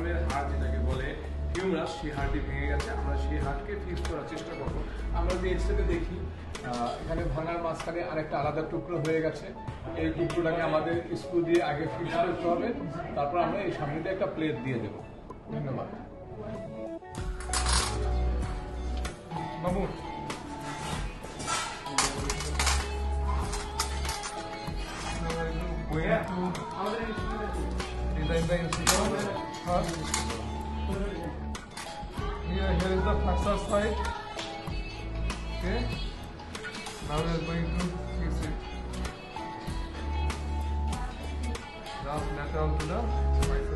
স্টার্নামের হাড় যেটাকে বলে হিউমারাস, সেই হাড়টি ভেঙে গেছে। আমরা সেই হাড়কে ফিক্স করার চেষ্টা করব। আমরা যদি এক্সরেতে দেখি এখানে ভাঙার মাঝখানে আরেকটা আলাদা টুকরো হয়ে গেছে। এই টুকরোটাকে আমাদের স্ক্রু দিয়ে আগে ফিক্স করতে হবে, তারপর আমরা এই সামনে দিয়ে একটা প্লেট দিয়ে দেবো। ধন্যবাদ। Mamun, design the incision first. Here is the flexor side. Okay. Now we are going to fix it. Just lateral to the right side.